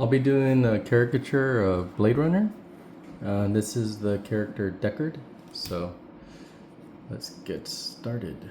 I'll be doing a caricature of Blade Runner. This is the character Deckard. So let's get started.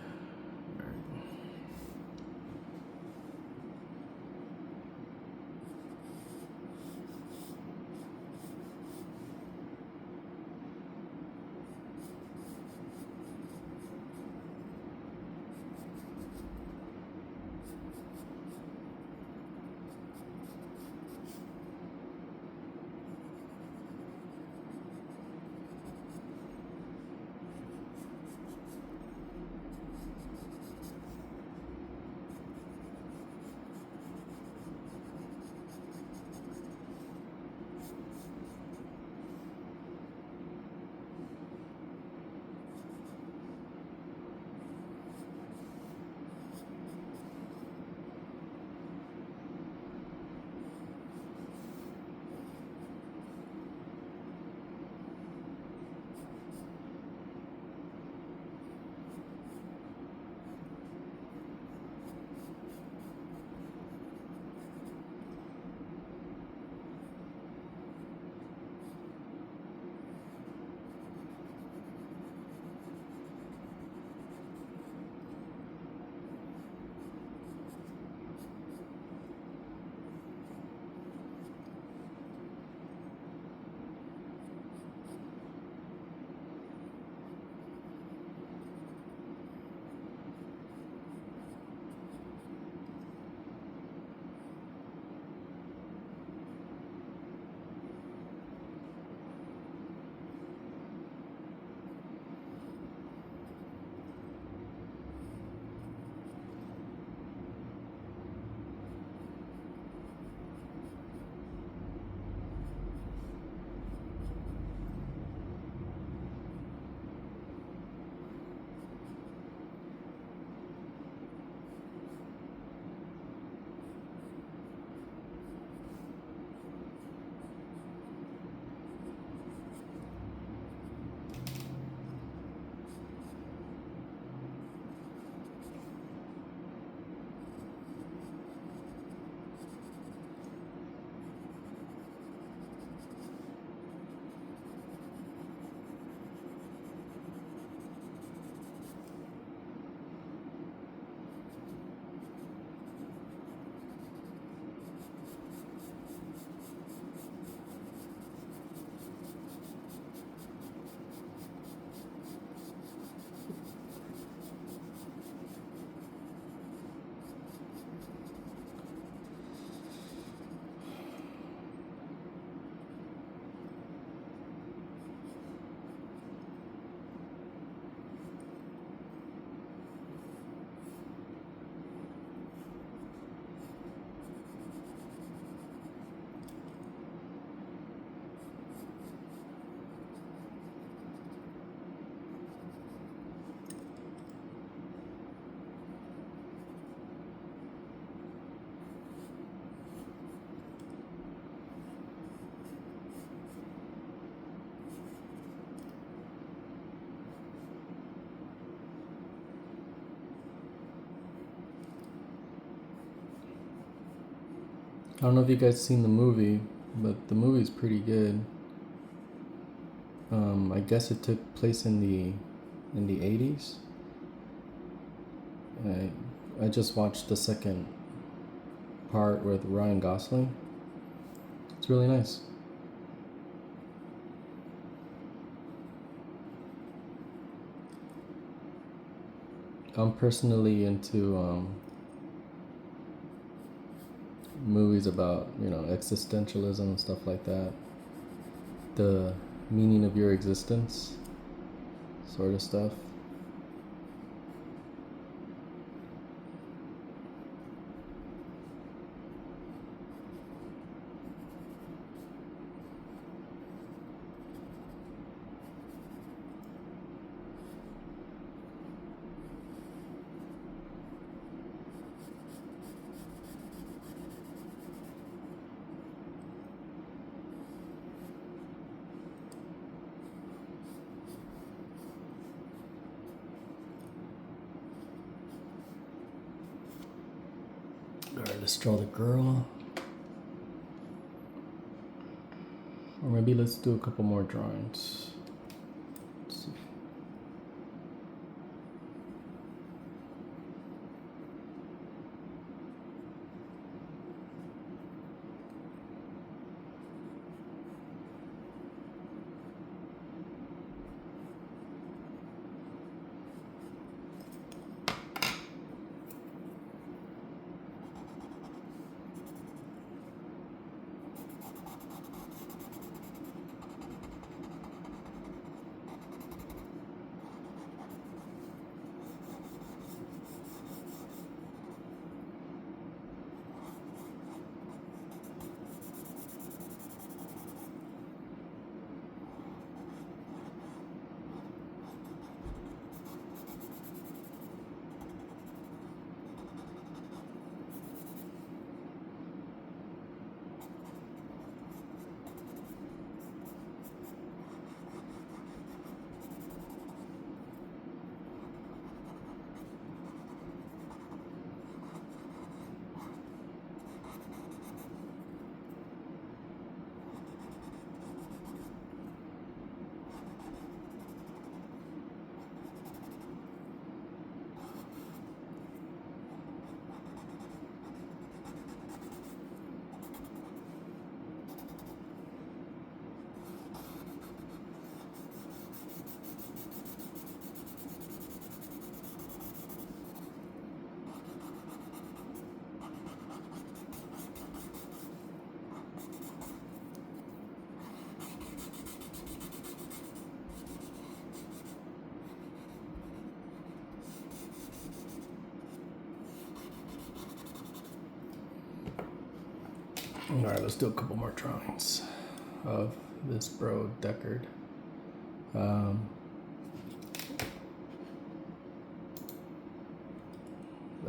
I don't know if you guys seen the movie, but the movie's pretty good. I guess it took place in the 80s. I just watched the second part with Ryan Gosling. It's really nice. I'm personally into movies about existentialism and stuff like that, the meaning of your existence sort of stuff. Alright, let's draw the girl. Or maybe let's do a couple more drawings. Let's see. All right, let's do a couple more drawings of this bro Deckard. Let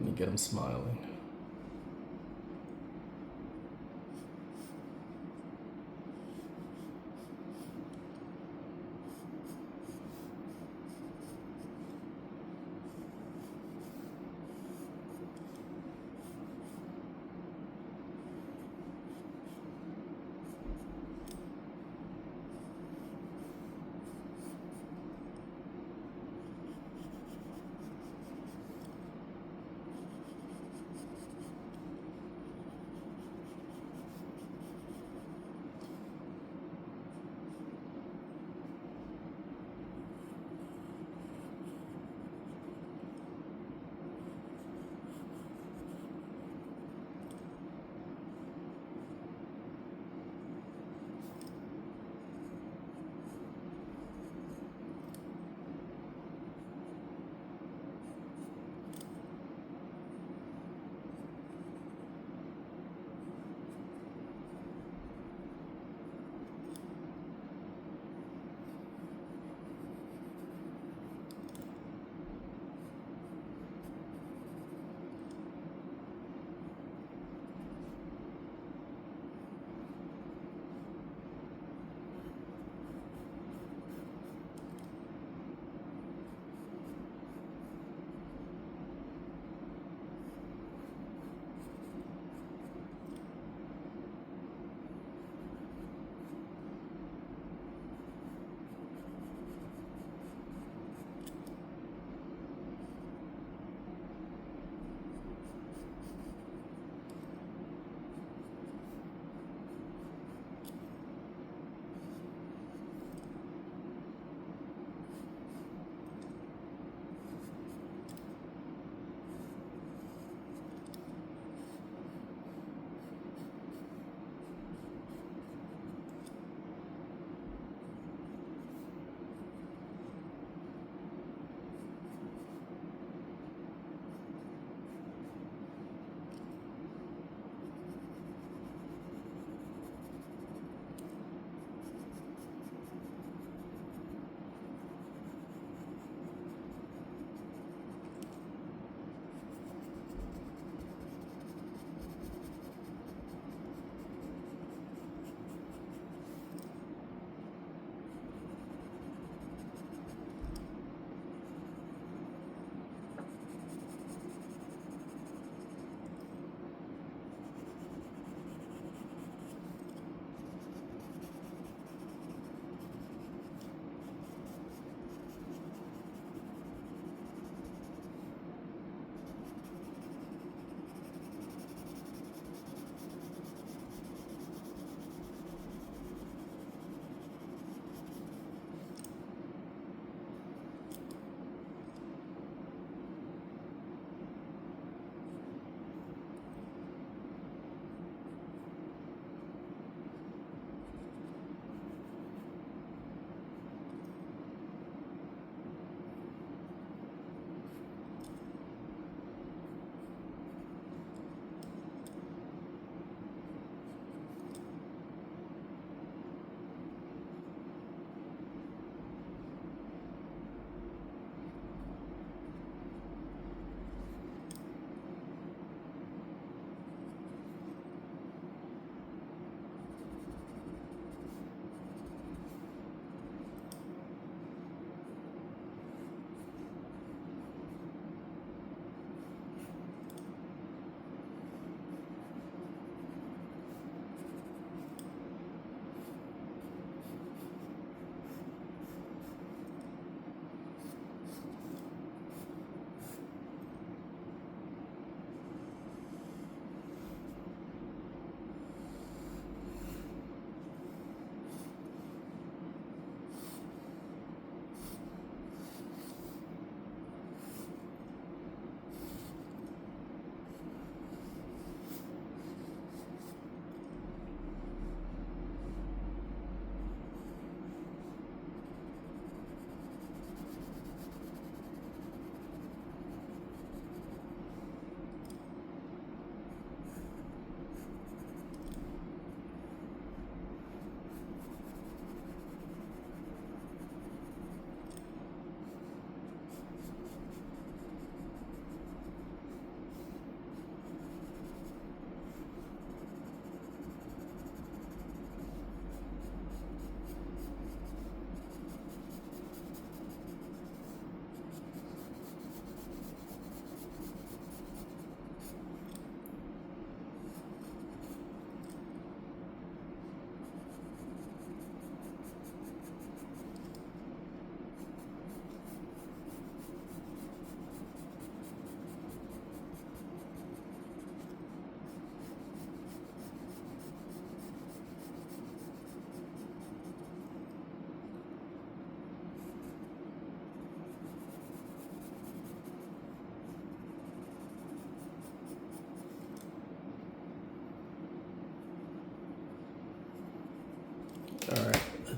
me get him smiling.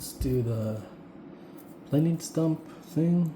let's do the blending stump thing.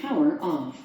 Power off.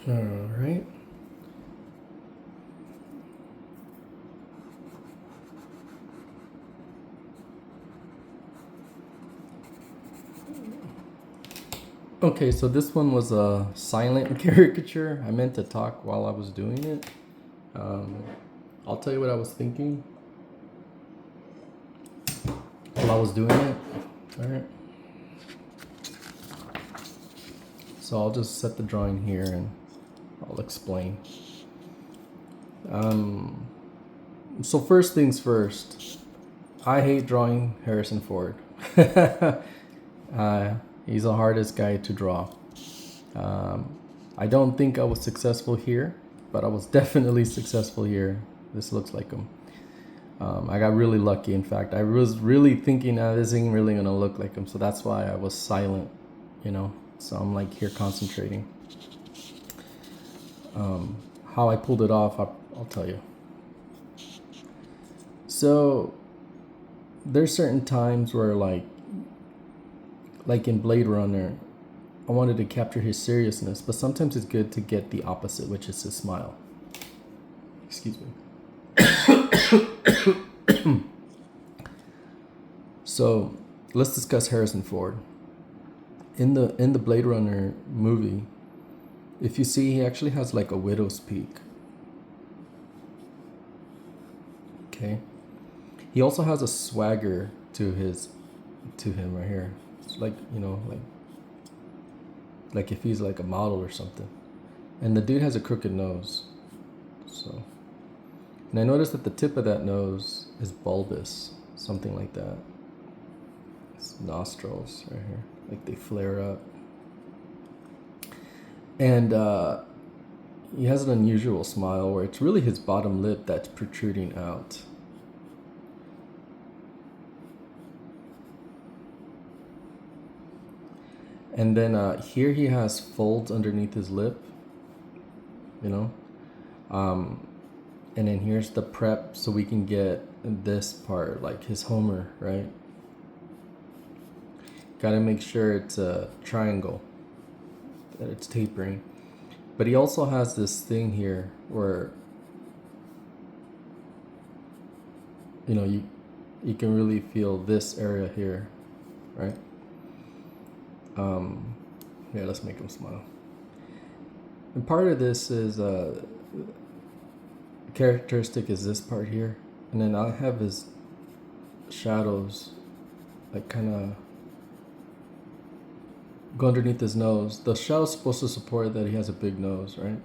All right. Okay, so this one was a silent caricature. I meant to talk while I was doing it. I'll tell you what I was thinking while I was doing it. All right. So I'll just set the drawing here and I'll explain. So first things first, I hate drawing Harrison Ford. He's the hardest guy to draw. I don't think I was successful here, but I was definitely successful here. This looks like him. I got really lucky. In fact, I was really thinking, this ain't really gonna look like him. So that's why I was silent, you know. So I'm like here concentrating. How I pulled it off, I'll tell you. So there's certain times where like in Blade Runner, I wanted to capture his seriousness, but sometimes it's good to get the opposite, which is his smile. Excuse me. So let's discuss Harrison Ford. In the Blade Runner movie, if you see, he actually has like a widow's peak. Okay. He also has a swagger to him right here. It's like, you know, like if he's like a model or something. And the dude has a crooked nose. So, and I noticed that the tip of that nose is bulbous, something like that. His nostrils right here, like they flare up. And he has an unusual smile where it's really his bottom lip that's protruding out. And then here he has folds underneath his lip, you know. And then here's the prep so we can get this part, like his Homer, right? Gotta make sure it's a triangle, that it's tapering. But he also has this thing here where, you know, you can really feel this area here, right? Yeah, let's make him smile. And part of this is characteristic is this part here, and then I have his shadows like kind of go underneath his nose. The shadow's supposed to support that he has a big nose, right?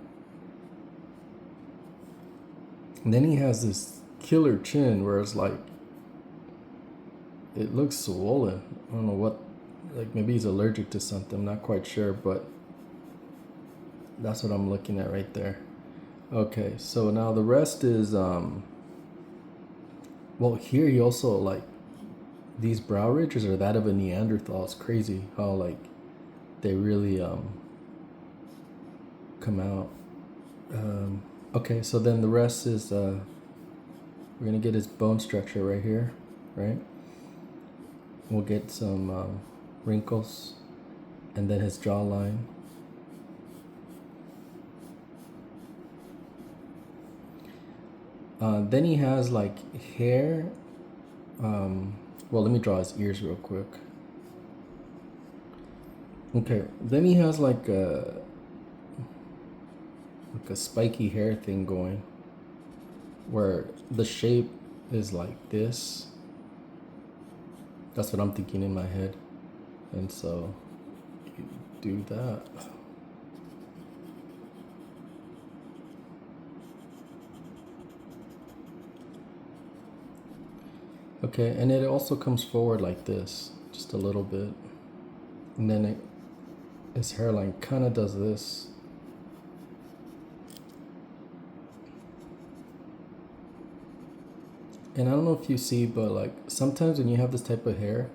And then he has this killer chin where it's like it looks swollen. I don't know what, like maybe he's allergic to something. I'm not quite sure, but that's what I'm looking at right there. Okay, so now the rest is well, here he also like these brow ridges are that of a Neanderthal. It's crazy how like they really come out. Okay, so then the rest is we're gonna get his bone structure right here, right? We'll get some wrinkles, and then his jawline. Then he has like hair. Well, let me draw his ears real quick. Okay, then he has like a spiky hair thing going, where the shape is like this. That's what I'm thinking in my head, and so you do that. Okay, and it also comes forward like this, just a little bit. And then his hairline kind of does this. And I don't know if you see, but like sometimes when you have this type of hair,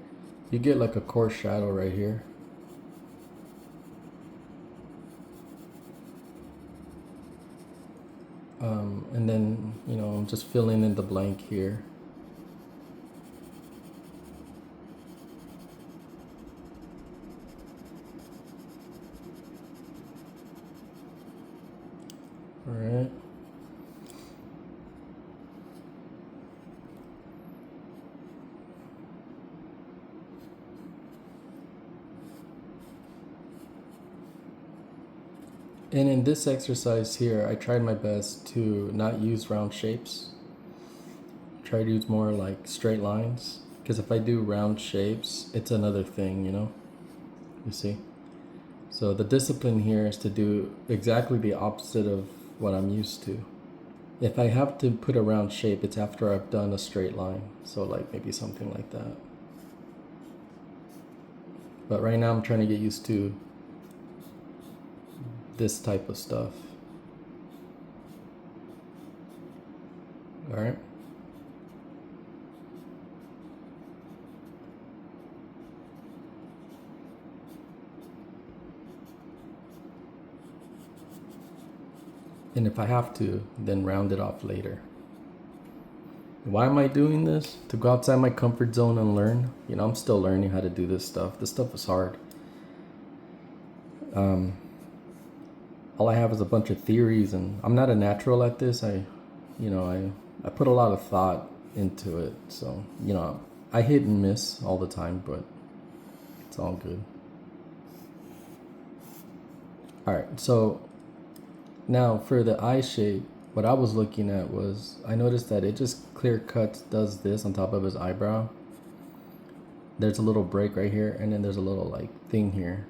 you get like a coarse shadow right here. And then, you know, I'm just filling in the blank here. All right. And in this exercise here, I tried my best to not use round shapes. Try to use more like straight lines. Because if I do round shapes, it's another thing, you know? You see? So the discipline here is to do exactly the opposite of what I'm used to. If I have to put a round shape, it's after I've done a straight line. So like maybe something like that. But right now I'm trying to get used to this type of stuff. All right. And if I have to, then round it off later. Why am I doing this? To go outside my comfort zone and learn. You know, I'm still learning how to do this stuff. This stuff is hard. All I have is a bunch of theories, and I'm not a natural at this. I put a lot of thought into it. So, you know, I hit and miss all the time, but it's all good. All right, so now for the eye shape, what I was looking at was I noticed that it just clear cuts does this on top of his eyebrow. There's a little break right here, and then there's a little like thing here.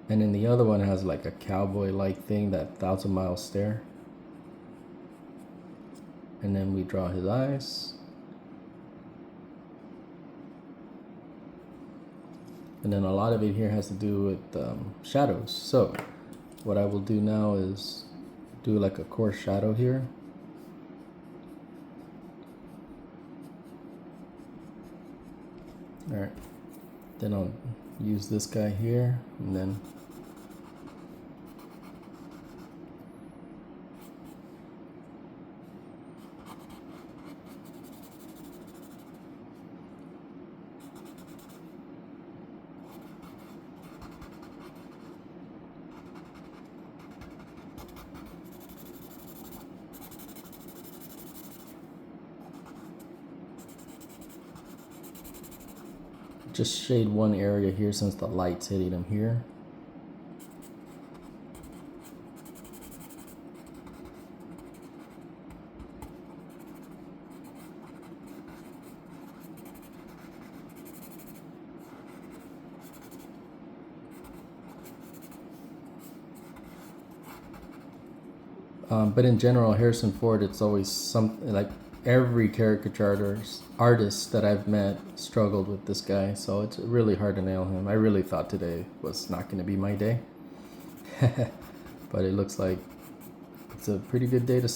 And then the other one has like a cowboy-like thing, that 1,000-mile stare. And then we draw his eyes. And then a lot of it here has to do with shadows. So what I will do now is do like a coarse shadow here. All right, then I'll use this guy here, and then just shade one area here since the light's hitting them here. But in general, Harrison Ford, it's always something like every caricature artist that I've met struggled with this guy, so it's really hard to nail him. I really thought today was not going to be my day, but it looks like it's a pretty good day to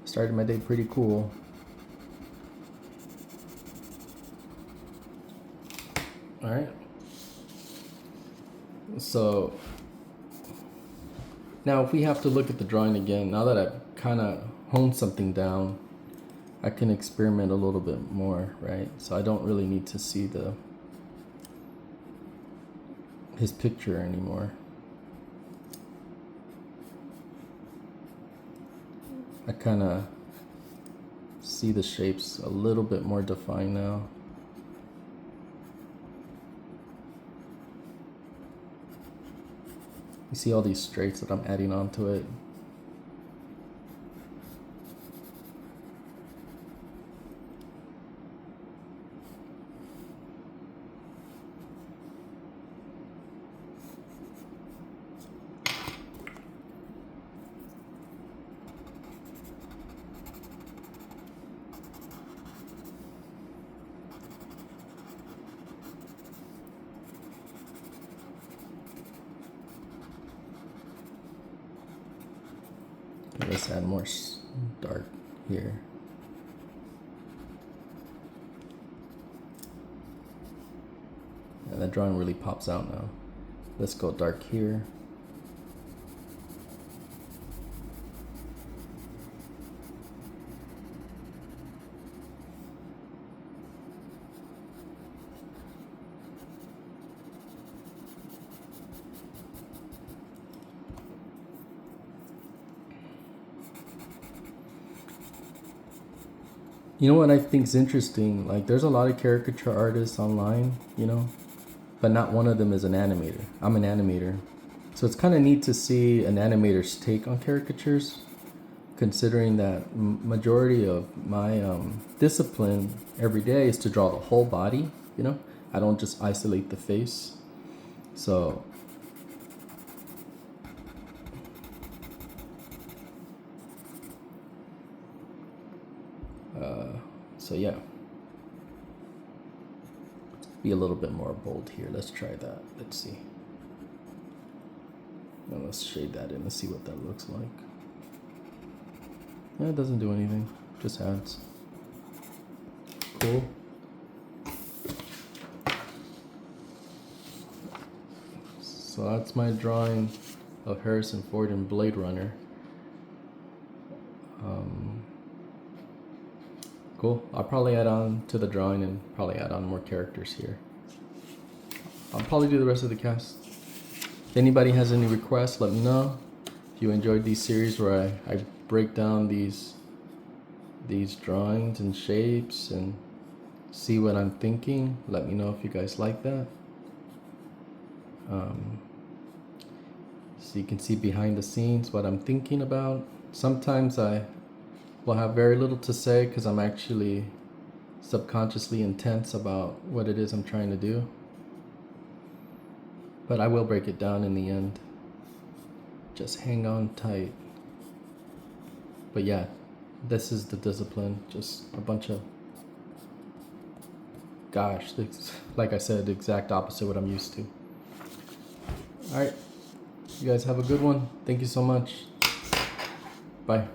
start my day pretty cool. All right, so now if we have to look at the drawing again, now that I've kind of honed something down, I can experiment a little bit more, right? So I don't really need to see his picture anymore. I kind of see the shapes a little bit more defined now. You see all these straights that I'm adding onto it. Let's add more dark here. And that drawing really pops out now. Let's go dark here. You know what I think is interesting? Like, there's a lot of caricature artists online, you know, but not one of them is an animator. I'm an animator. So it's kind of neat to see an animator's take on caricatures, considering that majority of my discipline every day is to draw the whole body, you know? I don't just isolate the face. So yeah, be a little bit more bold here. Let's try that. Let's see. Now let's shade that in and see what that looks like. Yeah, it doesn't do anything, just adds. Cool. So that's my drawing of Harrison Ford in Blade Runner. Cool. I'll probably add on to the drawing and probably add on more characters here. I'll probably do the rest of the cast. If anybody has any requests, let me know. If you enjoyed these series where I break down these drawings and shapes and see what I'm thinking, let me know if you guys like that. So you can see behind the scenes what I'm thinking about. Sometimes I will have very little to say because I'm actually subconsciously intense about what it is I'm trying to do. But I will break it down in the end. Just hang on tight. But yeah, this is the discipline. Just a bunch of, gosh, like I said, the exact opposite of what I'm used to. All right, you guys have a good one. Thank you so much. Bye.